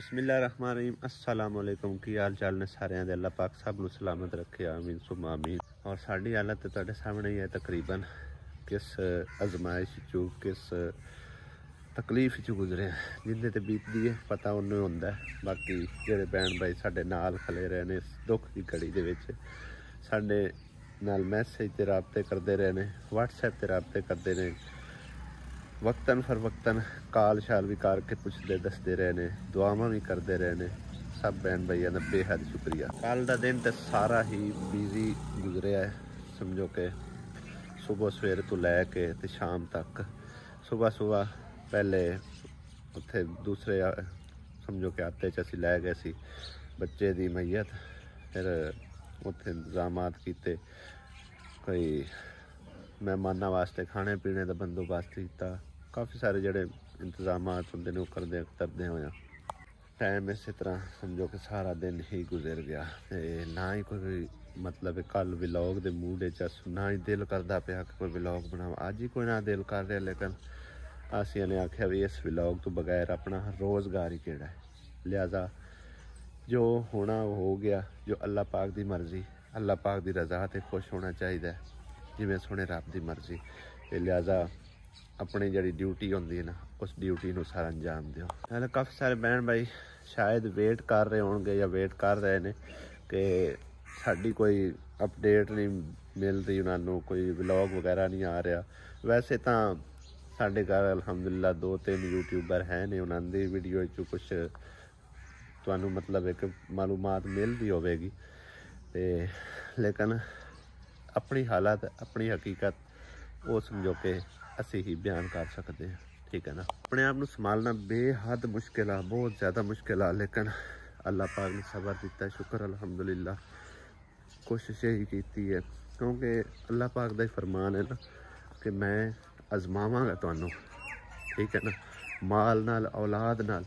बिस्मिल्लाहिर्रहमानिर्रहीम अस्सलाम वालेकुम। की हाल चाल ने सारिਆਂ ਦੇ अल्लाह पाक सब ਨੂੰ सलामत रखे आमीन सुम्मा आमीन। और साड़ी हालत तो ਤੁਹਾਡੇ सामने ही है तकरीबन किस आजमाइश चो किस तकलीफ चो गुजरे जिंदे ते बीतदी है पता उन्हें होंदा है। बाकी जेडे भैन भाई साडे नाल खले रहे ने दुख की घड़ी दे विच साडे नाल मैसेज ते राबते करते रहे ने, व्हाट्सएप ते राबते करते ने, वक्तन फर वक्तन काल शाल भी करके पुछते दसते रहे ने, दुआवां भी करते रहे ने। सब बहन भाइयों का बेहद शुक्रिया। कल का दिन तो सारा ही बिजी गुजरिया है, समझो कि सुबह सवेरे तो लैके तो शाम तक। सुबह सुबह पहले उत्थे दूसरे समझो कि आते च असी लै गए सी बच्चे की मैयत, फिर उत्थे इंतजाम किए, कोई मेहमानों वास्ते खाने पीने का बंदोबस्त किया, काफ़ी सारे जोड़े इंतजाम होंगे ने करते हुए टाइम इस तरह समझो कि सारा दिन ही गुजर गया। ना ही कोई मतलब कल व्लॉग के मूड ना ही दिल करता पाया कि कोई व्लॉग बनाओ, अज ही कोई ना दिल कर रहा, लेकिन असी ने आख्या भी इस व्लॉग तो बगैर अपना रोज़गार ही केड़ा है, लिहाजा जो होना वो हो गया। जो अल्लाह पाक की मर्जी, अल्लाह पाक की रज़ा ते खुश होना चाहिए जिमें सोने रब की मर्जी। लिहाजा अपनी जी ड्यूटी होंगी है ना, उस ड्यूटी को सारा अंजाम दो। नाले काफ़ी सारे बहन भाई शायद वेट कर रहे होंगे या वेट कर रहे हैं कि साड़ी कोई अपडेट नहीं मिल रही, उन्होंने कोई व्लॉग वगैरह नहीं आ रहा। वैसे तो साढ़े घर अलहमदुलिल्लाह 2-3 यूट्यूबर हैं ने, उन्होंने वीडियो चो कुछ तो मतलब एक मालूमात मिल रही होगी, लेकिन अपनी हालत अपनी हकीकत वो समझो कि असी ही बयान कर सकते हैं, ठीक है ना। अपने आप को संभालना बेहद मुश्किल है, बहुत ज़्यादा मुश्किल है, लेकिन अल्लाह पाक ने सबर दिता है, शुक्र अल्हम्दुलिल्लाह। कोशिश यही की है क्योंकि अल्लाह पाक का ही फरमान है ना कि मैं आजमावांगा तुहानू, ठीक है ना, माल नाल औलाद नाल।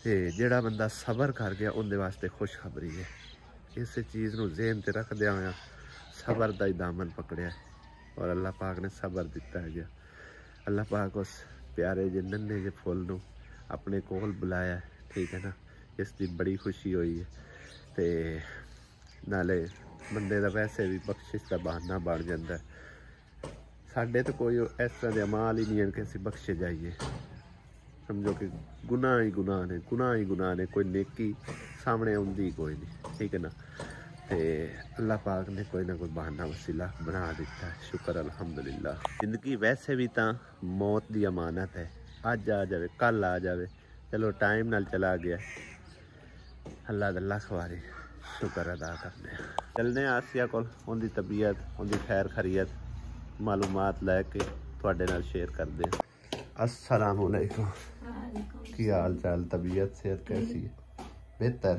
ते जेड़ा बंदा सबर कर गया उनके वास्ते खुशखबरी है। इस चीज़ को ज़हन ते रखदे होया सबर का ही दामन पकड़िया और अल्लाह पाक ने सबर दिता है गया। अल्लाह पाक उस प्यारे जे नन्हे जे फुल नू अपने कोल बुलाया, ठीक है ना, इसकी बड़ी खुशी हुई है। तो नाले बंदे का वैसे भी बख्शिश का बहाना बन जाता है। साढ़े तो कोई इस तरह के अमाल ही नहीं है कि असी बख्शे जाइए, समझो कि गुनाह ही गुनाह ने, गुनाह ही गुनाह ने, कोई नेकी सामने आती कोई नहीं, ठीक है ना। तो अल्लाह पाक ने कोई ना कोई बहाना वसीला बना दिता है, शुक्र अल्हम्दुलिल्लाह। जिंदगी वैसे भी तो मौत की अमानत है, अज आ जाए कल आ जाए, चलो टाइम नाल चला गया, अल्लाह का लख वारी शुक्र अदा करने। चलने आसिया को उनकी तबीयत उनकी खैर खरीयत मालूमात लैके तुहाडे नाल शेयर करते हैं। अस्सलाम वालेकुम, की हाल चाल, तबीयत सेहत कैसी है? बेहतर?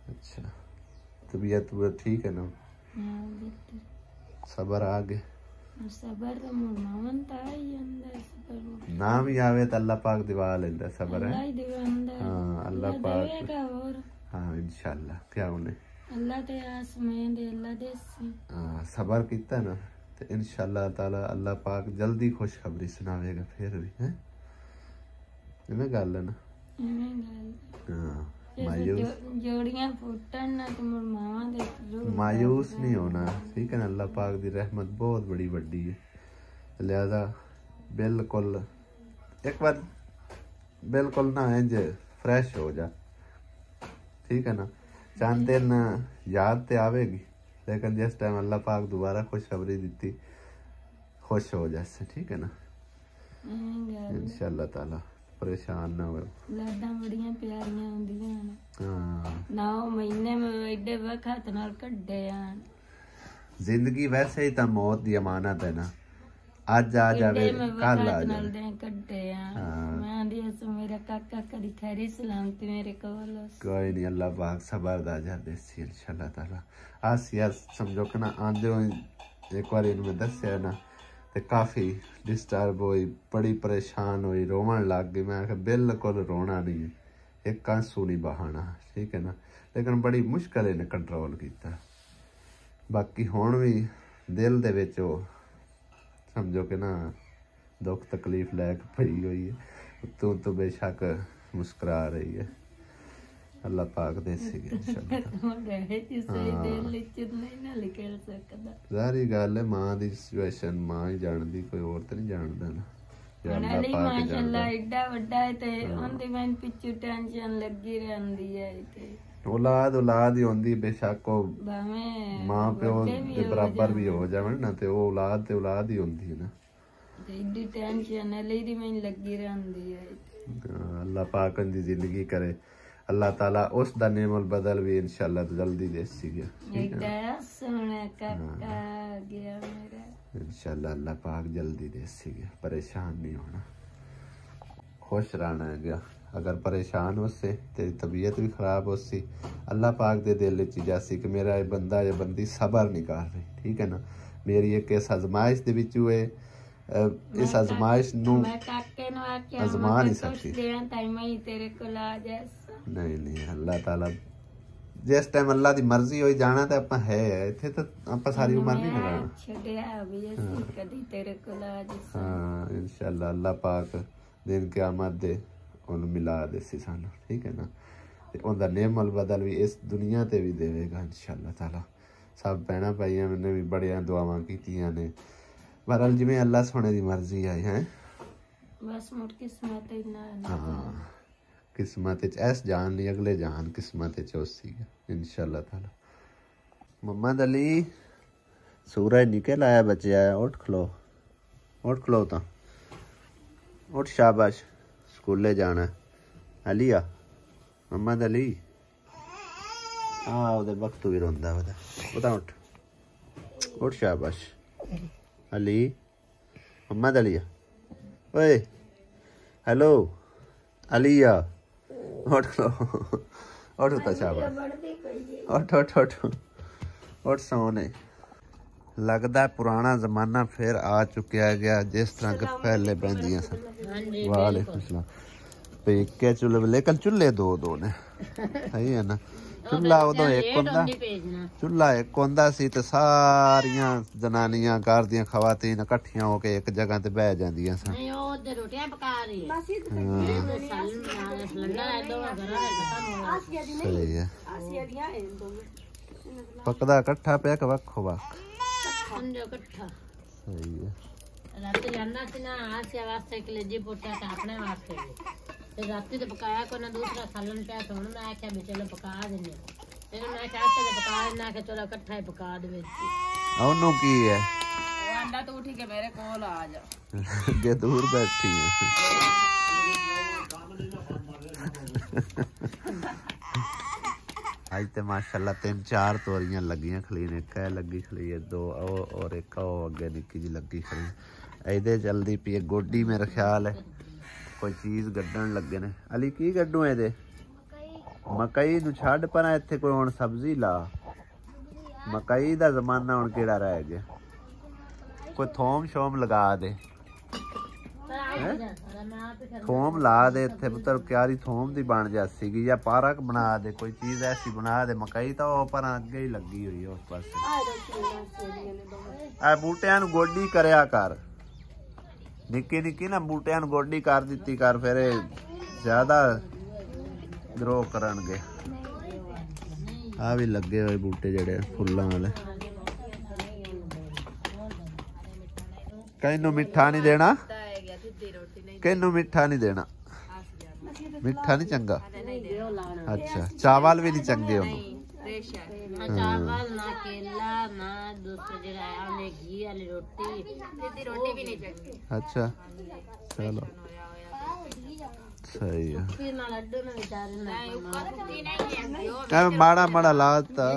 अच्छा, तबीयत ठीक है ना? सबर आ गए? सबर तो मुरमावन ता ही अंदर सबर ना भी आवे तो अल्लाह पाक दिवा लेंदा सबर है। हाँ अल्लाह पाक देवेगा। और हाँ इंशाल्लाह, क्या उन्हें अल्लाह ते आस में दे अल्लाह दे सी सबर किया ना तो इंशाल्लाह ताला अल्लाह पाक जल्दी खुशखबरी सुनावेगा फिर भी है ना, गल है ना। हाँ मायूस जोड़ियां फुटन ना तो मुरमावा दे मायूस नहीं होना, ठीक है ना। अल्लाह पाक की रहमत बहुत बड़ी वड्डी है, लिहाजा बिल्कुल एक बार बिल्कुल ना इंज फ्रेश हो जा, ठीक है ना। चंद दिन याद तो आवेगी, लेकिन जिस टाइम अल्लाह पाक दोबारा खुशखबरी दी खुश हो जाए, ठीक है ना, इंशाल्लाह ताला। परेशान ना हो, लाडा बड़ियां प्यारियां होंदियां ने। हाँ 9 महीने में एडे वक्त नाल कड्डे आन। जिंदगी वैसे ही तो मौत की अमानत है ना, अज आ जावे कल आ जावे। कड्डे आन मैं दी मेरा काका कदी खैरी सलामती मेरे कोल। कोई नहीं, अल्लाह पाक सबर दा अजर देसी इंशाल्लाह ताला। आसिया समझो कि ना आंदे हो एक बार इनमें दस्या ना तो काफ़ी डिस्टर्ब हुई, बड़ी परेशान हुई, रोवन लग गई। मैं आखिर बिल्कुल रोना नहीं है, एक आंसू नहीं बहाना, ठीक है ना, लेकिन बड़ी मुश्किल इन्हें कंट्रोल किया। बाकी हुण भी दिल दे विच समझो कि ना दुख तकलीफ लैके पई हुई है, तो बेशक मुस्कुरा रही है। अल्लाह पाक दे सीगे सारी गल है मां दी सिचुएशन मां ही जानदी कोई और तो नहीं जानदा ना माशाअल्लाह एडा वड्डा है ते ओंदी मैन पिछू टेंशन लगी रहंदी है ते औलाद औलाद ही होंदी बेशक मां प्यो दे बराबर भी हो जावन ना ते ओ औलाद ही होंदी है ना एडी टेंशन है लेदी मैन लगी रहंदी है अल्लाह पाक दी जिंदगी करे अल्लाह ताला उस दा नेमल बदल भी इंशाल्लाह जल्दी दे सीगे इंशाल्लाह अल्लाह पाक जल्दी दे सीगे परेशान नहीं होना खुश रहना है गया अगर परेशान हो से तेरी तबीयत भी खराब हो सी अल्लाह पाक दे दिल च जासी कि मेरा ये बंदा या बंदी सबर नहीं कर रही ठीक है ना मेरी एक इस आजमाइश दे विच हुए इस आजमाइश नू आजमा नहीं सकती नहीं नहीं अल्लाह ताला जिस टाइम अल्लाह दी मर्जी होई जाना ते आपां है इत्थे तो आपां सारी उम्र नहीं लगाना हाँ इंशाल्लाह अल्लाह पाक दिन क़यामत दे ओनू मिला दे सी सानू ठीक है ना ते ओंदा नेमल बदल भी इस दुनिया ते भी देवेगा इंशाल्लाह ताला सब भैणां भाईयां ने भी बड़ियां दुआवां कीतियां ने बहरहाल जिवें अल्लाह सोने दी मर्जी आई है बस मुड़ किस्मत इन्ना हाँ किस्मत ऐस जान नहीं अगले जान किस्मत उसी इंशाल्लाह ताला मोहम्मद अली सूरज निकल आया बचे आया उठ खलो तो उठ शाबाश स्कूले जाना अलिया मोहम्मद अली हाँ उधर वक्त भी रोंदा बता उठ शाबाश अली मोहम्मद अलिया ओए हेलो अलिया उठ लो उठ तो शाबाश उठ सोने लगता पुराना जमाना फिर आ चुकिया गया जिस तरह के पहले बहदियां सन वालेकुम सलाम पे के चूल्हे लेकिन चूल्हे दो ने सही है ना चूल्हा उदों एक होंदा सी ते सारियां जनानियां घर दियां खवातीन इकट्ठियां होके एक जगह ते बह जांदियां सन सही है पकदा इकट्ठा पे के वक्खो वक्ख सही है राती जाना सी ना आसिया वास्ते कलेजी पोटा के अपने वास्ते ते राती तो पकाया को ना दूसरा सालन पे तो मैं आख्या भी चलो पका देने ते मैं कहा के पका देना के चलो इकट्ठा ही पका दे ओनु की है वो अंडा तो उठी के मेरे कोल आ जा जे दूर बैठी है आज ते माशाल्लाह 3-4 तोरियां लगियां खली ने कह लगी खली है 2 और एक अगे निक्की जी लगी खली ਇਹਦੇ जल्दी पी गोडी मेरा ख्याल है कोई चीज़ गड्ढन लगे ने अली की गड्ढू ਇਹਦੇ मकई ਨੂੰ ਛੱਡ ਪਰ ਇੱਥੇ ਕੋਈ ਹੁਣ सब्जी ला मकई ਦਾ ਜ਼ਮਾਨਾ ਹੁਣ ਕਿਹੜਾ ਰਹਿ ਗਿਆ ਕੋਈ ਥੋਮ ਸ਼ੋਮ ਲਗਾ ਦੇ थोम ला दे इत्थे पुत्र क्यारी थोम दी बन जासीगी या पार्क बना दे कोई चीज ऐसी बना दे मकई तो पर अगे ही लगी हुई है उस पासे आ बूटियां नु गोडी करया कर निक्की निक्की ना बूटियां नु गोडी कर दित्ती कर फिर ज्यादा ग्रो करनगे आ भी लगे हुए बूटे जेड़े फुल्लां वाले कहीं नु मिठा नहीं देना किन्नू मिठा नहीं देना मिठा नहीं चंगा अच्छा चावल भी नहीं चंगे चावल ना केला ना दूसरा जरा आने घी वाली रोटी भी नहीं चंगी अच्छा चलो सही है माड़ा माड़ा लाता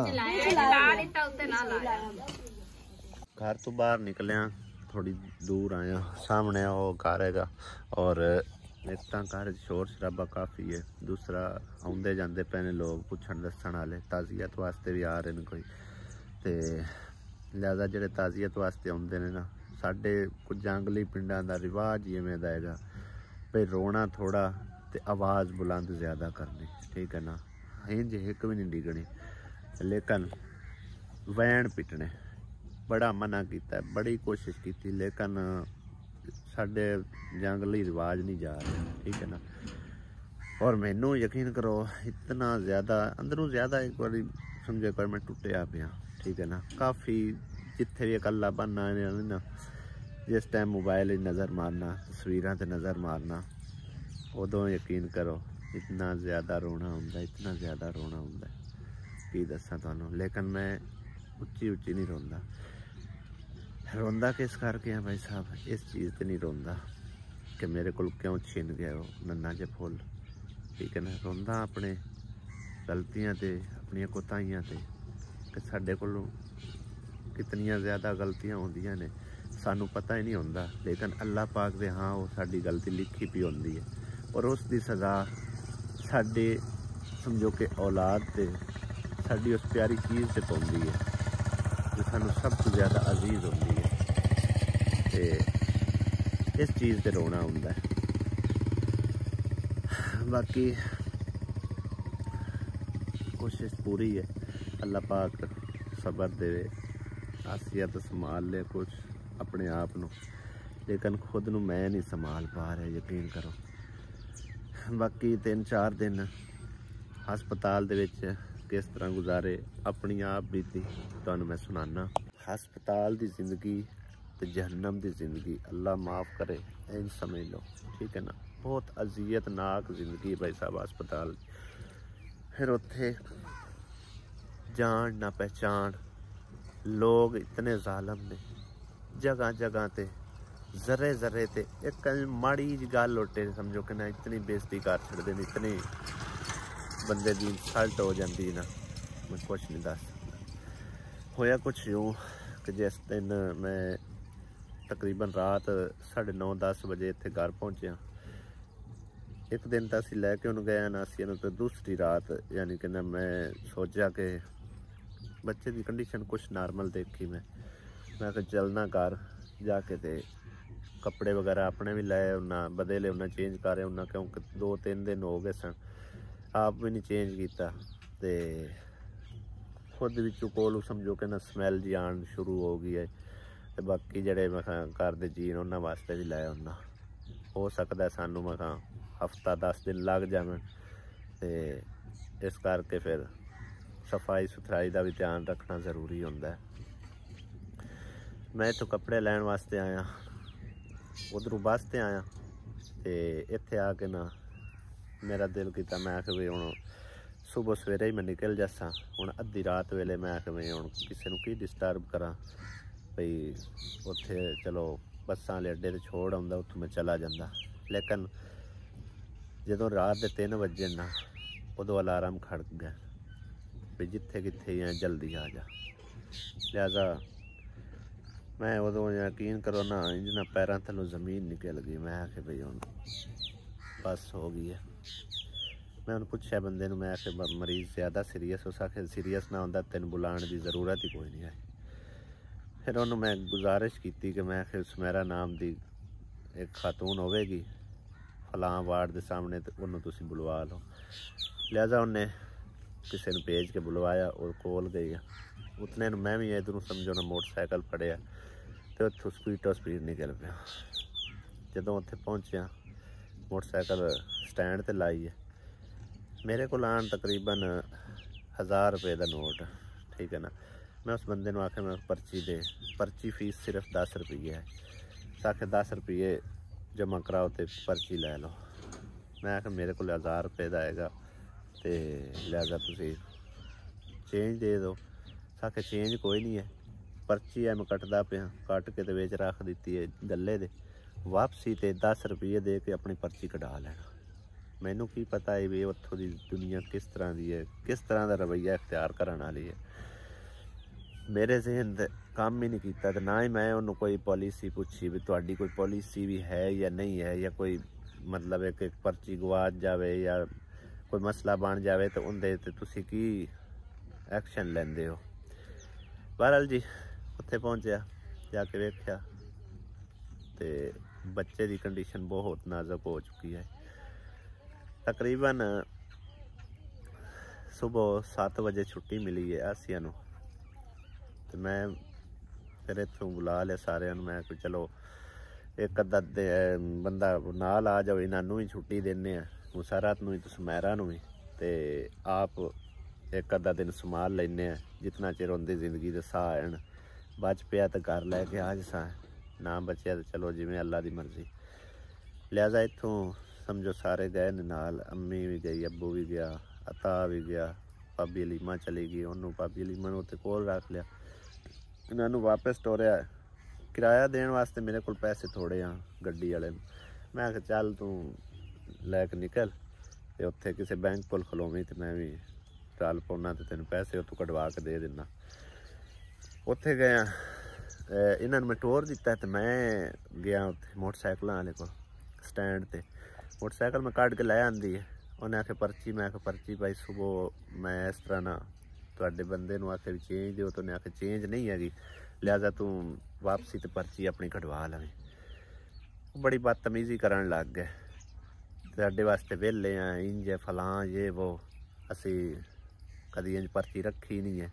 घर तो बाहर निकलिया थोड़ी दूर आया सामने वो घर है और एक तो घर शोर शराबा काफ़ी है दूसरा आते जाते पे ने लोग पुछण दसन वाले ताज़ियत वास्ते भी आ रहे हैं कोई तो लिहाजा जोड़े ताज़ियत वास्ते आते हैं ना साढ़े कुछ जंगली पिंडा का रिवाज इवें दा है भाई रोना थोड़ा तो आवाज़ बुलंद ज़्यादा करनी ठीक है ना हिंज एक भी नहीं डिगनी लेकिन वैन पिटने बड़ा मना किया बड़ी कोशिश की लेकिन साढ़े जंगली रिवाज नहीं जा रहे ठीक है ना और मैनू यकीन करो इतना ज़्यादा अंदरों ज़्यादा एक बार समझो कर मैं टुटिया पिया, ठीक है ना। काफ़ी जिथे भी अकला बनना ना, जिस टाइम मोबाइल नज़र मारना, तस्वीरों से नज़र मारना, उदों यकीन करो इतना ज़्यादा रोना होंदा, इतना ज़्यादा रोना होंदा की दसा तुहानू। लेकिन मैं उच्ची उच्ची नहीं रोंदा। रोंदा किस करके है भाई साहब, इस चीज़ से नहीं रोंदा कि मेरे को क्यों छिन गया वो नन्ना जे फुल, ठीक है ना। रोंदा अपने गलतियां ते, अपनी कोताहियां ते कि साडे कोलों कितनियां ज़्यादा गलतियां होंदियां ने, सानू पता ही नहीं होंदा। लेकिन अल्लाह पाक दे हाँ वो साडी गलती लिखी पी होंदी है और उसकी सज़ा साडे समझो कि औलाद ते साडी उस प्यारी चीज़ से पौंदी है जो सानू सब तो ज़्यादा अजीज़ होंदी है। ते इस चीज़ से रोना होंदा है। बाकी कोशिश पूरी है, अल्लाह पाक सबर दे, आसियत संभाल ले कुछ अपने आप नू, लेकिन खुद नू मैं नहीं संभाल पा रहा, यकीन करो। बाकी 3-4 दिन हस्पताल दे विच किस तरह गुजारे अपनी आप बीती तुहानू मैं सुनाना। हस्पताल दी जिंदगी ते जहन्नम दी जिंदगी अल्लाह माफ़ करे, इंज समझ लो, ठीक है ना। बहुत अजियतनाक जिंदगी भाई साहब हस्पताल। फिर उत्थे जान ना पहचान, लोग इतने जालम ने, जगह जगह ते जरे जरे ते एक माड़ी जी गल लोटे समझो कि ना इतनी बेइज्जती कर छड़दे ने, इतनी बंदे दी इंसल्ट हो जाती ना, मैं कुछ नहीं दस सकता। होया कुछ यूँ कि जिस दिन मैं तकरीबन रात 9:30-10 बजे इत्थे घर पहुँचा। एक दिन तो असी लैके उन्होंने गए ना, असी तो दूसरी रात यानी कि ना मैं सोचा कि बच्चे की कंडीशन कुछ नॉर्मल देखी, मैं चलना घर जाके ते कपड़े वगैरह अपने भी लाए उन्ना, बदले उन्ना चेंज करे उन्ना, क्योंकि 2-3 दिन हो गए सन, आप भी नहीं चेंज किया। तो खुद भी कोलू समझो कि ना स्मैल जी आन शुरू हो गई है। तो बाकी जड़े मैं घर दे जीन उन्होंने वास्ते भी लाया उन्ना, हो सकता है सानू मैं हफ्ता 10 दिन लग जावन। तो इस करके फिर सफाई सुथराई का भी ध्यान रखना ज़रूरी होंदा है। मैं इत्थों कपड़े लैन वास्ते आया, उधरों बस ते आया, तो इत्थे आके ना मेरा दिल किया, मैं आखे भी हुण सुबह सवेरे ही मैं निकल जासा, हुण अद्धी रात वेले मैं आखे भी हुण किसी नूं की डिस्टर्ब करा भई उत्थे चलो बसां वाले अड्डे ते छोड़ आउंदा, उत्थों मैं चला जांदा। लेकिन जदों रात दे 3 बजे ना उदों अलार्म खड़क गया भी जिथे किथे ही जल्दी आ जा। लिहाजा मैं उदों यकीन करो ना इंज ना पैरों थलों ज़मीन निकल गई। मैं आखे भाई हुण बस हो गई है। मैं उन्हें पूछा बंदे नूं, मैं आखे मरीज़ ज़्यादा सीरीयस, उस आखे सीरीयस ना होंदा तेन बुलाने की ज़रूरत ही कोई नहीं है। फिर उन्होंने मैं गुजारिश की कि मैं आखे सुमेरा नाम की एक खातून होगी फलां वार्ड के सामने, तो उन्होंने तुसी बुलवा लो। लिहाजा उन्हें किसी ने भेज के बुलवाया और कोल गई। उतने मैं भी इधरों समझो ना मोटरसाइकिल फड़िया तो उतों स्पीड निकल पाया। जदों उत्थे पहुँचा मोटरसाइकिल स्टैंड ते लाई है, मेरे को आन तकरीबन 1000 रुपये का नोट, ठीक है ना। मैं उस बंदे ने आखे मैं पर्ची दे, पर्ची फीस सिर्फ 10 रुपये है। आखे 10 रुपये जमा कराओ तो पर्ची लै लो। मैं आखे मेरे को 1000 रुपये का आएगा, तो लिहाजा तुसी चेंज दे दो। आखे चेंज कोई नहीं है, पर्ची है मैं कटदा पिया, कट के तो विच रख दी है गले दे, वापसी तो 10 रुपये दे के अपनी पर्ची कटा लेना। मैनू की पता है भी उत्थों की दुनिया किस तरह की है, किस तरह का रवैया इख्तियार करने वाली है। मेरे जहन काम ही नहीं किया, तो ना ही मैं उन्होंने कोई पॉलिसी पूछी भी तुहाडी कोई पॉलिसी भी है या नहीं है, या कोई मतलब एक पर्ची गवाच जाए या कोई मसला बन जाए तो उनके तुसी की एक्शन लेंदे हो। बहरहाल जी उत्थे पहुँचा, जाके वेख्या तो बच्चे की कंडीशन बहुत नाजुक हो चुकी है। तकरीबन सुबह 7 बजे छुट्टी मिली है आसिया नूं, तो मैं फिर इत्थों बुला लिया सारे। मैं चलो एक अद्धा बंदा नाल आ जाओ, इन्हों ही छुट्टी देने, ਮੁਸਰਤ ਨੂੰ ਤੇ ਸੁਮੈਰਾ ਨੂੰ ਵੀ, ਤੇ ਆਪ ਇੱਕ ਅੱਧਾ ਦਿਨ ਸੰਭਾਲ ਲੈਂਦੇ ਆ ਜਿਤਨਾ ਚਿਰ ਹੁੰਦੀ ਜ਼ਿੰਦਗੀ ਦੇ ਸਾਹ ਆਣ। ਬਚ ਪਿਆ ਤਾਂ ਘਰ ਲੈ ਕੇ ਆ ਜਸਾਂ, ਨਾ ਬਚਿਆ ਤਾਂ ਚਲੋ ਜਿਵੇਂ ਅੱਲਾ ਦੀ ਮਰਜ਼ੀ। ਲਿਹਾਜ਼ਾ ਇੱਥੋਂ ਸਮਝੋ ਸਾਰੇ ਗਏ ਨੇ ਨਾਲ, ਅੰਮੀ ਵੀ ਗਈ, ਅੱਬੂ ਵੀ ਗਿਆ, ਅਤਾ ਵੀ ਗਿਆ, ਭਾਬੀ ਅਲੀਮਾ ਚਲੀ ਗਈ, ਉਹਨੂੰ ਭਾਬੀ ਅਲੀਮਾ ਨੂੰ ਉੱਥੇ ਕੋਲ ਰੱਖ ਲਿਆ। ਇਹਨਾਂ ਨੂੰ ਵਾਪਸ ਤੋਰਿਆ। ਕਿਰਾਇਆ ਦੇਣ ਵਾਸਤੇ ਮੇਰੇ ਕੋਲ ਪੈਸੇ ਥੋੜ੍ਹੇ ਆ ਗੱਡੀ ਵਾਲੇ ਨੂੰ। ਮੈਂ ਕਿਹਾ ਚੱਲ ਤੂੰ ਲੈ ਕੇ ਨਿਕਲ ਤੇ ਉੱਥੇ ਕਿਸੇ ਬੈਂਕ ਕੋਲ ਖਲੋਵੀਂ ਤੇ ਮੈਂ ਵੀ ਚੱਲ ਪਾਉਣਾ ਤੇ ਤੈਨੂੰ ਪੈਸੇ ਉੱਥੋਂ ਕਢਵਾ ਕੇ ਦੇ ਦਿੰਦਾ। ਉੱਥੇ ਗਿਆ, ਇਹਨਾਂ ਨੂੰ ਮੈਂ ਟੋਰ ਦਿੱਤਾ ਤੇ ਮੈਂ ਗਿਆ ਉੱਥੇ ਮੋਟਰਸਾਈਕਲਾਂ ਵਾਲੇ ਕੋਲ ਸਟੈਂਡ ਤੇ। ਮੋਟਰਸਾਈਕਲ ਮੈਂ ਕੱਢ ਕੇ ਲੈ ਆਂਦੀ ਹੈ। ਉਹਨੇ ਆਖਿਆ ਪਰਚੀ। ਮੈਂ ਆਖਿਆ ਪਰਚੀ ਭਾਈ ਸੁਬਹ ਮੈਂ ਇਸ ਤਰ੍ਹਾਂ ਨਾ ਤੁਹਾਡੇ ਬੰਦੇ ਨੂੰ ਆਖਿਆ ਵੀ ਚੇਂਜ ਦਿਓ, ਤਾਂ ਉਹਨੇ ਆਖਿਆ ਚੇਂਜ ਨਹੀਂ ਹੈਗੀ, ਲਿਹਾਜ਼ਾ ਤੂੰ ਵਾਪਸੀ ਤੇ ਪਰਚੀ ਆਪਣੀ ਕਢਵਾ ਲਵੇਂ। ਬੜੀ ਬਦਤਮੀਜ਼ੀ ਕਰਨ ਲੱਗ ਗਏ, ਸਾਡੇ ਵਾਸਤੇ ਵਿਹਲੇ ਆ, ਇੰਜ ਫਲਾਂ ਜੇ ਵੋ, ਅਸੀਂ ਕਦੀ ਇੰਜ ਪਰਚੀ ਰੱਖੀ ਨਹੀਂ ਹੈ,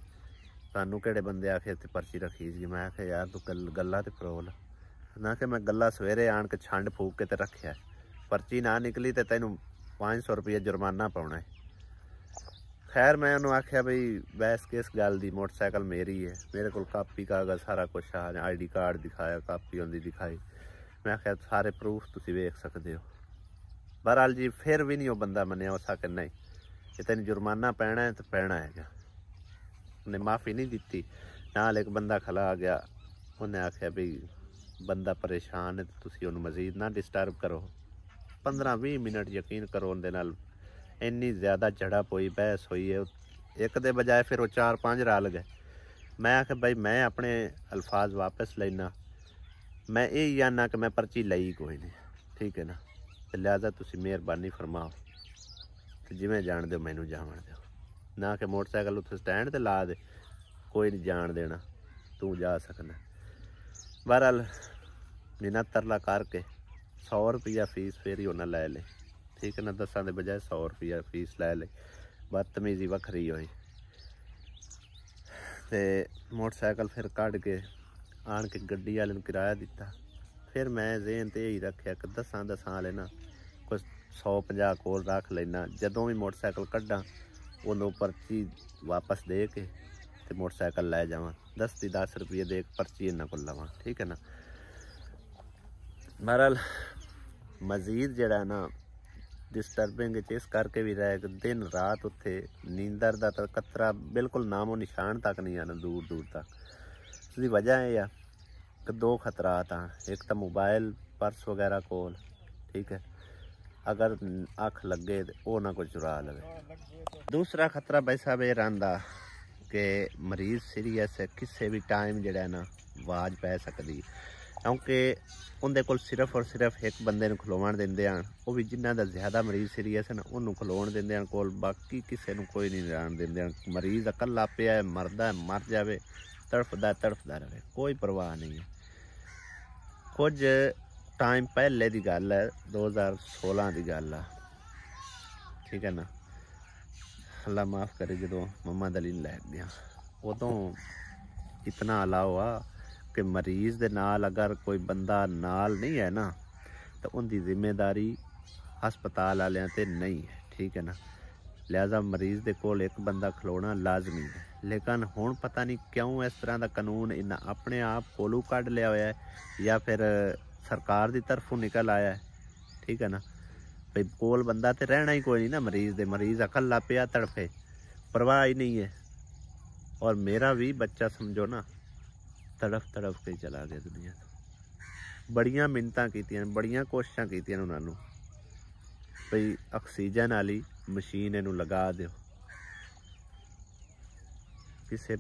ਸਾਨੂੰ ਕਿਹੜੇ ਬੰਦੇ ਆਖੇ ਤੇ ਪਰਚੀ ਰੱਖੀ ਸੀ। ਮੈਂ ਆਖਿਆ ਯਾਰ ਤੂੰ ਗੱਲਾਂ ਤੇ ਫਰੋਲ ਨਾ, ਕਿ ਮੈਂ ਗੱਲਾਂ ਸਵੇਰੇ ਆਣ ਕੇ ਛੰਡ ਫੂਕ ਕੇ ਤੇ ਰੱਖਿਆ, ਪਰਚੀ ਨਾ ਨਿਕਲੀ ਤੇ ਤੈਨੂੰ 500 ਰੁਪਏ ਜੁਰਮਾਨਾ ਪਾਉਣਾ ਹੈ। ਖੈਰ ਮੈਂ ਉਹਨੂੰ ਆਖਿਆ ਬਈ ਬਹਿਸ ਕਿਸ ਗੱਲ ਦੀ, ਮੋਟਰਸਾਈਕਲ ਮੇਰੀ ਹੈ, ਮੇਰੇ ਕੋਲ ਕਾਪੀ ਕਾਗਜ਼ ਸਾਰਾ ਕੁਛ ਆ, ID ਕਾਰਡ ਦਿਖਾਇਆ, ਕਾਪੀ ਉਹਦੀ ਦਿਖਾਈ। ਮੈਂ ਆਖਿਆ ਸਾਰੇ ਪ੍ਰੂਫ ਤੁਸੀਂ ਵੇਖ ਸਕਦੇ ਹੋ। ਬਹਰਹਾਲ ਜੀ ਫਿਰ ਵੀ ਨਹੀਂ ਉਹ ਬੰਦਾ ਮੰਨਿਆ। ਉਸ ਆਖਿਆ ਨਹੀਂ ਜੇ ਤੈਨੂੰ ਜੁਰਮਾਨਾ ਪੈਣਾ ਹੈ ਤਾਂ ਪੈਣਾ ਹੈਗਾ। ਉਹਨੇ ਮਾफ़ੀ ਨਹੀਂ ਦਿੱਤੀ। ਨਾਲ ਇੱਕ ਬੰਦਾ ਖਲਾ ਆ ਗਿਆ, ਉਹਨੇ ਆਖਿਆ ਬਈ ਬੰਦਾ ਪਰੇਸ਼ਾਨ ਹੈ ਤੇ ਤੁਸੀਂ ਉਹਨੂੰ ਮਜ਼ੀਦ ਨਾ ਡਿਸਟਰਬ ਕਰੋ। 15-20 ਮਿੰਟ ਯਕੀਨ ਕਰੋ ਉਹਦੇ ਨਾਲ ਇੰਨੀ ਜ਼ਿਆਦਾ ਝੜਪ ਹੋਈ, ਬਹਿਸ ਹੋਈ ਹੈ, ਇੱਕ ਦੇ ਬਜਾਏ ਫਿਰ ਉਹ 4-5 ਰਲ ਗਏ। ਮੈਂ ਆਖਿਆ ਬਈ ਮੈਂ ਆਪਣੇ ਅਲਫਾਜ਼ ਵਾਪਸ ਲੈਣਾ, ਮੈਂ ਇਹ ਜਾਣਨਾ ਕਿ ਮੈਂ ਪਰਚੀ ਲਈ ਕੋਈ ਨਹੀਂ, ਠੀਕ ਹੈ ਨਾ, ਤੇ ਲਿਹਾਜ਼ਾ ਤੁਸੀਂ ਮਿਹਰਬਾਨੀ ਫਰਮਾਓ ਤੇ ਜਿਵੇਂ ਜਾਣ ਦਿਓ ਮੈਨੂੰ ਜਾਵਣ ਦਿਓ, ਨਾ ਕਿ ਮੋਟਰਸਾਈਕਲ ਉੱਥੇ ਸਟੈਂਡ ਤੇ ਲਾ ਦੇ, ਕੋਈ ਨਹੀਂ ਜਾਣ ਦੇਣਾ, ਤੂੰ ਜਾ ਸਕਣਾ। ਬਹਰਹਾਲ ਮਿਹਨਤ ਤਰਲਾ ਕਰਕੇ 100 ਰੁਪਇਆ ਫੀਸ ਫਿਰ ਹੀ ਉਹਨਾਂ ਲੈ ਲਈ, ਠੀਕ ਹੈ ਨਾ, 10 ਦੇ ਬਜਾਏ 100 ਰੁਪਇਆ ਫੀਸ ਲੈ ਲਈ। ਬਦਤਮੀਜ਼ੀ ਵੱਖਰੀ ਹੋਈ ਤੇ ਮੋਟਰਸਾਈਕਲ ਫਿਰ ਕੱਢ ਕੇ ਆਣ ਕੇ ਗੱਡੀ ਵਾਲੇ ਨੂੰ ਕਿਰਾਇਆ ਦਿੱਤਾ। ਫਿਰ ਮੈਂ ਜ਼ੇਨ ਤੇ ਇਹੀ ਰੱਖਿਆ ਕਿ 10 ਵਾਲੇ ਨਾ ਕੁਛ 150 ਕੋਲ ਰੱਖ ਲੈਣਾ, ਜਦੋਂ ਵੀ ਮੋਟਰਸਾਈਕਲ ਕੱਢਾਂ ਉਹਨੂੰ ਪਰਚੀ ਵਾਪਸ ਦੇ ਕੇ ਤੇ ਮੋਟਰਸਾਈਕਲ ਲੈ ਜਾਵਾਂ, 10 ਰੁਪਏ ਦੇ ਕੇ ਪਰਚੀ ਇਹਨਾਂ ਕੋਲ ਲਵਾਂ, ਠੀਕ ਹੈ ਨਾ। ਬਹਰਹਾਲ ਮਜ਼ੀਦ ਜਿਹੜਾ ਨਾ ਡਿਸਟਰਬਿੰਗ ਇਸ ਕਰਕੇ ਵੀ ਰਹਿ ਕਿ ਦਿਨ ਰਾਤ ਉੱਥੇ ਨੀਂਦਰ ਦਾ ਤਾਂ ਕਤਰਾ ਬਿਲਕੁਲ ਨਾਮੋ ਨਿਸ਼ਾਨ ਤੱਕ ਨਹੀਂ ਆਣਾ, ਦੂਰ ਦੂਰ ਤੱਕ। ਉਸਦੀ ਵਜ੍ਹਾ ਇਹ ਆ ਕਿ 2 ਖਤਰਾਤ ਆ, ਇੱਕ ਤਾਂ ਮੋਬਾਈਲ ਪਰਸ ਵਗੈਰਾ ਕੋਲ, ਠੀਕ ਹੈ, ਅਗਰ ਅੱਖ ਲੱਗੇ ਤੇ ਉਹ ਨਾ ਕੋਈ ਚੁਰਾ ਲਵੇ। ਦੂਸਰਾ ਖਤਰਾ ਭਾਈ ਸਾਹਿਬ ਇਹ ਰਹਿੰਦਾ ਕਿ ਮਰੀਜ਼ ਸੀਰੀਅਸ ਹੈ, ਕਿਸੇ ਵੀ ਟਾਈਮ ਜਿਹੜਾ ਨਾ ਆਵਾਜ਼ ਪੈ ਸਕਦੀ, ਕਿਉਂਕਿ ਉਹਦੇ ਕੋਲ ਸਿਰਫ ਔਰ ਸਿਰਫ ਇੱਕ ਬੰਦੇ ਨੂੰ ਖਲੋਣ ਦਿੰਦੇ ਹਨ, ਉਹ ਵੀ ਜਿਨ੍ਹਾਂ ਦਾ ਜ਼ਿਆਦਾ ਮਰੀਜ਼ ਸੀਰੀਅਸ ਹੈ ਨਾ ਉਹਨੂੰ ਖਲੋਣ ਦਿੰਦੇ ਹਨ ਕੋਲ, ਬਾਕੀ ਕਿਸੇ ਨੂੰ ਕੋਈ ਨਹੀਂ ਜਾਣ ਦਿੰਦੇ ਹਨ। ਮਰੀਜ਼ ਇਕੱਲਾ ਪਿਆ ਮਰਦਾ ਮਰ ਜਾਵੇ, ਤੜਫਦਾ ਰਹੇ, ਕੋਈ ਪਰਵਾਹ ਨਹੀਂ ਹੈ। ਕੁਝ ਟਾਈਮ ਪਹਿਲੇ ਦੀ ਗੱਲ ਹੈ, 2016 ਦੀ ਗੱਲ ਆ, ਠੀਕ ਹੈ ਨਾ, ਅੱਲਾ ਮਾफ़ करे, ਜਦੋਂ ਮੁਹੰਮਦ ਅਲੀ ਲੈ ਗਿਆ ਉਦੋਂ ਇਤਨਾ ਅਲਾਓ ਆ ਕਿ ਮਰੀਜ਼ ਦੇ ਨਾਲ ਅਗਰ ਕੋਈ ਬੰਦਾ ਨਾਲ ਨਹੀਂ ਹੈ ਨਾ ਤਾਂ ਉਹਦੀ ਜ਼ਿੰਮੇਦਾਰੀ ਹਸਪਤਾਲ ਵਾਲਿਆਂ ਤੇ ਨਹੀਂ ਹੈ, ਠੀਕ ਹੈ ਨਾ। ਲਿਹਾਜ਼ਾ ਮਰੀਜ਼ ਦੇ ਕੋਲ ਇੱਕ ਬੰਦਾ ਖਲੋਣਾ ਲਾਜ਼ਮੀ ਹੈ। ਲੇਕਿਨ ਹੁਣ ਪਤਾ ਨਹੀਂ ਕਿਉਂ ਇਸ ਤਰ੍ਹਾਂ ਦਾ ਕਾਨੂੰਨ ਇਹਨਾਂ ਆਪਣੇ ਆਪ ਕੋਲੋਂ ਕੱਢ ਲਿਆ ਹੋਇਆ ਹੈ ਜਾਂ ਫਿਰ ਸਰਕਾਰ ਦੀ ਤਰਫੋਂ ਨਿਕਲ ਆਇਆ ਹੈ, ਠੀਕ ਹੈ ਨਾ। ਭਈ ਕੋਲ ਬੰਦਾ ਤੇ ਰਹਿਣਾ ਹੀ ਕੋਈ ਨਹੀਂ ਨਾ ਮਰੀਜ਼ ਦੇ, ਮਰੀਜ਼ ਇਕੱਲਾ ਪਿਆ ਤੜਫੇ, ਪਰਵਾਹ ਹੀ ਨਹੀਂ ਹੈ। ਔਰ ਮੇਰਾ ਵੀ ਬੱਚਾ ਸਮਝੋ ਨਾ ਤੜਫ ਕੇ ਚਲਾ ਗਿਆ ਦੁਨੀਆ ਤੋਂ। ਬੜੀਆਂ ਮਿੰਨਤਾਂ ਕੀਤੀਆਂ, ਬੜੀਆਂ ਕੋਸ਼ਿਸ਼ਾਂ ਕੀਤੀਆਂ ਉਹਨਾਂ ਨੂੰ ਭਈ ਆਕਸੀਜਨ ਵਾਲੀ ਮਸ਼ੀਨ ਇਹਨੂੰ ਲਗਾ ਦਿਓ, ਕਿਸੇ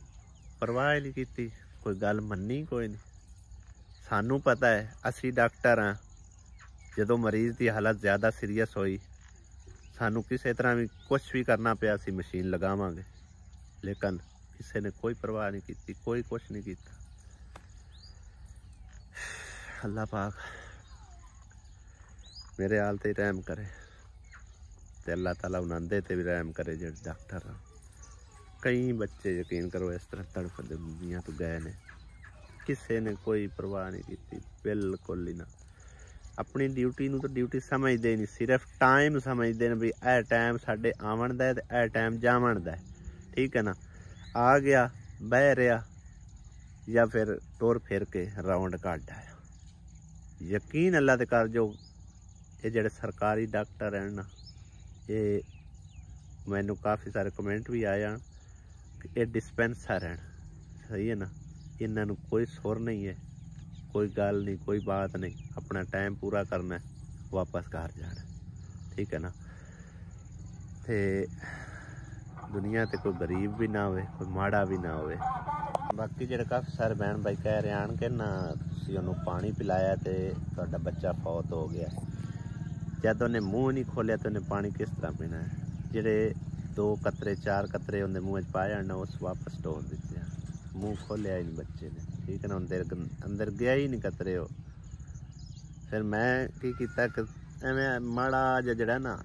ਪਰਵਾਹ ਨਹੀਂ ਕੀਤੀ, ਕੋਈ ਗੱਲ ਮੰਨੀ ਕੋਈ ਨਹੀਂ। ਸਾਨੂੰ ਪਤਾ ਹੈ, ਅਸੀਂ ਡਾਕਟਰ ਹਾਂ, ਜਦੋਂ ਮਰੀਜ਼ ਦੀ ਹਾਲਤ ਜ਼ਿਆਦਾ ਸੀਰੀਅਸ ਹੋਈ ਸਾਨੂੰ ਕਿਸੇ ਤਰ੍ਹਾਂ ਵੀ ਕੁਝ ਵੀ ਕਰਨਾ ਪਿਆ ਅਸੀਂ ਮਸ਼ੀਨ ਲਗਾਵਾਂਗੇ, ਲੇਕਿਨ ਕਿਸੇ ਨੇ ਕੋਈ ਪਰਵਾਹ ਨਹੀਂ ਕੀਤੀ, ਕੋਈ ਕੁਝ ਨਹੀਂ ਕੀਤਾ। ਅੱਲਾਹ ਪਾਕ ਮੇਰੇ ਹਾਲ ਤੇ ਰਹਿਮ करे ਤੇ ਅੱਲਾਹ ताला ਉਹਨਾਂ ਦੇ ਤੇ ਵੀ ਰਹਿਮ करे ਜਿਹੜੇ ਡਾਕਟਰ ਆ। ਕਈ ਬੱਚੇ ਯਕੀਨ ਕਰੋ ਇਸ ਤਰ੍ਹਾਂ ਤੜਫਦੇ ਦੁਨੀਆ ਤੋਂ ਗਏ ਨੇ, ਕਿਸੇ ਨੇ ਕੋਈ ਪਰਵਾਹ ਨਹੀਂ ਕੀਤੀ, ਬਿਲਕੁਲ ਹੀ ਨਾ। अपनी ड्यूटी नूं तो ड्यूटी समझते ही नहीं, सिर्फ टाइम समझते हैं भी ए टाइम साढ़े आवन दा ते ए टाइम जावन दा, ठीक है ना। आ गया बह रहा या फिर टुर फिर के राउंड कट आया। यकीन अल्लाह ते कर, जो ये जेड़े सरकारी डॉक्टर हैं ना, ये मैनू काफ़ी सारे कमेंट भी आए हैं कि ये डिस्पेंसर हैं, सही है ना। इन्होंने कोई सुर नहीं है, कोई गल नहीं, कोई बात नहीं, अपना टाइम पूरा करना है, वापस घर जाना, ठीक है ना। ते दुनिया ते कोई गरीब भी ना होवे, कोई माड़ा भी ना होवे। बाकी जेड़े काफ़ी सारे बहन भाई कह रहे हैं कि ना तुसीं उन्होंने पानी पिलाया तो तुहाडा बच्चा फौत हो गया, जब उन्हें मुँह नहीं खोलिया तो उन्हें पानी किस तरह पीना है। जेड़े 2 कतरे 4 कतरे उन्हें मुँह च पाए ना, उस वापस टोर दिते, मुँह खोलिया ही नहीं बच्चे ने, ठीक है ना। अंदर गया ही नहीं कतरे हो। फिर मैं की कीता कि एवें माड़ा जिहा ना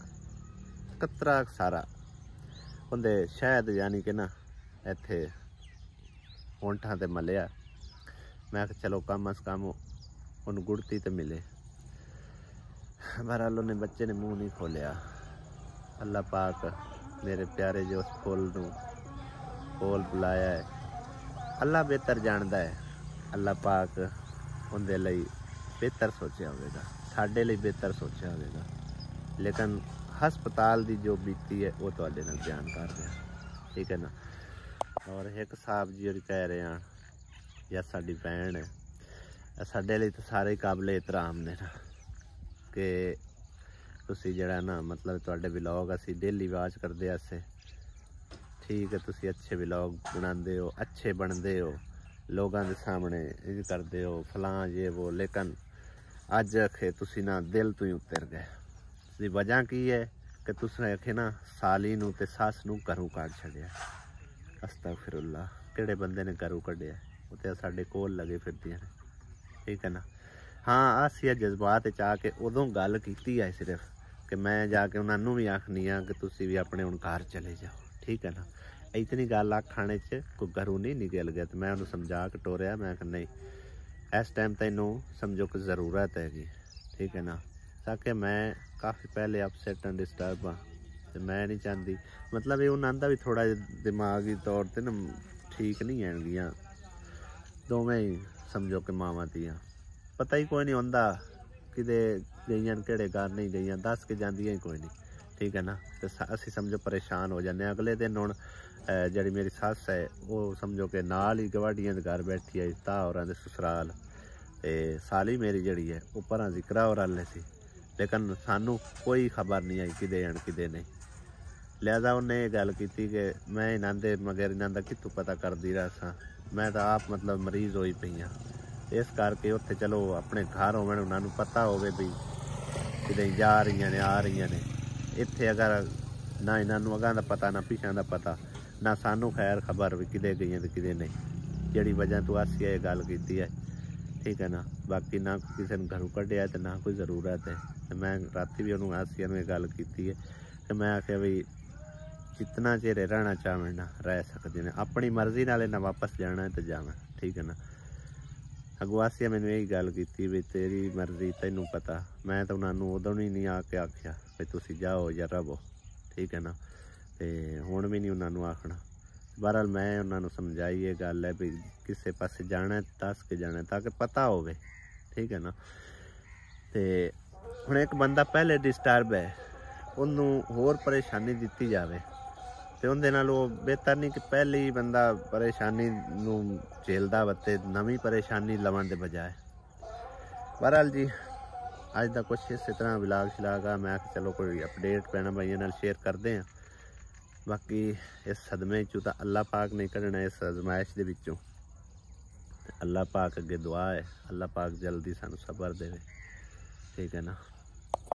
कतरा सारा उन्हें शायद यानी कि ना इत्थे होंठा ते मलिया। मैं चलो कम अज कम उन्हें गुड़ती तो मिले। बहरहाल उन्हें बच्चे ने मुँह नहीं खोलिया। अल्लाह पाक मेरे प्यारे जो उस फुल नूं कोल बुलाया है, अल्लाह बेहतर जानता है। अल्लाह पाक उनके लिए बेहतर सोचा होगा, साढ़े लिए बेहतर सोचा होगा, लेकिन हस्पताल की जो बीती है वो तुहाडे नाल बयान कर रहा, ठीक है ना। और एक साहब जी और कह रहे हैं या साडी भैन है, साढ़े लिए तो सारे काबिल एहतराम ने ना कि तुसी जड़ा ना मतलब तुहाडे व्लॉग असी डेली वाच करते असे, ठीक है। तुसी अच्छे व्लॉग बनाते हो, अच्छे बनते हो, लोगों के सामने ये करते हो फलां ये वो, लेकिन अज आखे तुसी ना दिल तो ही उतर गए। इसकी वजह की है कि तुसीं आखे ना साली नूं ते सस नूं घरों कढ छड्डिया। अस्तगफिरुल्लाह, किहड़े बंदे ने घरों कढिया? वो तो साडे कोल लगे फिरदियां ने, ठीक है ना। हाँ असीं जज्बात च आके उदों गल कीती है सिर्फ कि मैं जाके उन्होंने भी आखनी हाँ कि तुसी भी अपने हुण घर चले जाओ, ठीक है ना। इतनी गल आखाने च कोई घरों नहीं निकल गया। तो मैं उन्होंने समझा के टोरिया, मैं नहीं इस टाइम तैनू समझो कि ज़रूरत हैगी, ठीक है ना। ताकि मैं काफ़ी पहले अपसेट एंड डिस्टर्ब हाँ, तो मैं नहीं चाहती मतलब ये उन्होंने भी थोड़ा दिमागी तौर पर ना ठीक नहीं है, दोवें ही समझो कि मावां दियां पता ही कोई नहीं होंदा किते गईयां किहड़े घर नहीं गईयां, दस के जांदियां ही कोई नहीं, ठीक है ना। तो असी समझो परेशान हो जाने। अगले दिन हुण जी मेरी सस है वो समझो कि नाल ही गवाढ़ियां दे घर बैठी है, ता होरां दे ससुराल, ते साली मेरी जड़ी है वो भरा जिक्रा और आले सी, लेकिन सानू कोई खबर नहीं आई किदे आन किदे नहीं। लिहाजा उन्हें ये गल की कि मैं इन्हां दे मगर इन्हां दा कित्थों पता करदी रहा सा, मैं तो आप मतलब मरीज़ होई पई हाँ। इस करके उत्थे चलो अपने घर होवन उन्होंने पता होवे भी किते जा रही ने आ रही ने। इत्थे अगर ना इन्होंने अगां दा पता ना पिछां दा पता, ना सानू खैर खबर भी किते गई ते किते नहीं, जिहड़ी वजह तो असीं ये गल कीती है, ठीक है ना। बाकी ना किसी ने घरों कढिया ते ना कोई ज़रूरत है। तो मैं राती भी उन्होंने आसिया ने गल की है कि मैं आख्या भी जितना चिर रहना चाहवे ना रह सकते हैं, अपनी मर्जी नाल ना वापस जाना है तो जावा, ठीक है ना। अगों आसिया मैनू यही गल की भी तेरी मर्जी तैनू पता, मैं तो उन्होंने उदों ही नहीं आके आख्या भी तुसी जाओ या रवो, ठीक है ना। तो हुण भी नहीं उन्होंने आखना। बहरहाल मैं उन्होंने समझाई ये गल है भी किसी पासे जाना है दस के जाना है ताकि पता होवे, ठीक है ना। तो हुण एक बंदा पहले डिस्टर्ब है, उन्होंने होर परेशानी दी जाए तो उनके नाल वो बेहतर नहीं कि पहले ही बंदा परेशानी नूं झेलदा वते नवीं परेशानी लवन के बजाय। बहरहाल जी अज का कुछ इस तरह व्लॉग शलाग आ, मैं चलो कोई अपडेट भैन भाइयों नाल शेयर करते हैं। बाकी इस सदमे चों तो अल्लाह पाक नहीं कढ़ना इस आजमाइश दे विचों, अल्लाह पाक अगे दुआ है अल्लाह पाक जल्दी सानू सबर देवे, ठीक है ना।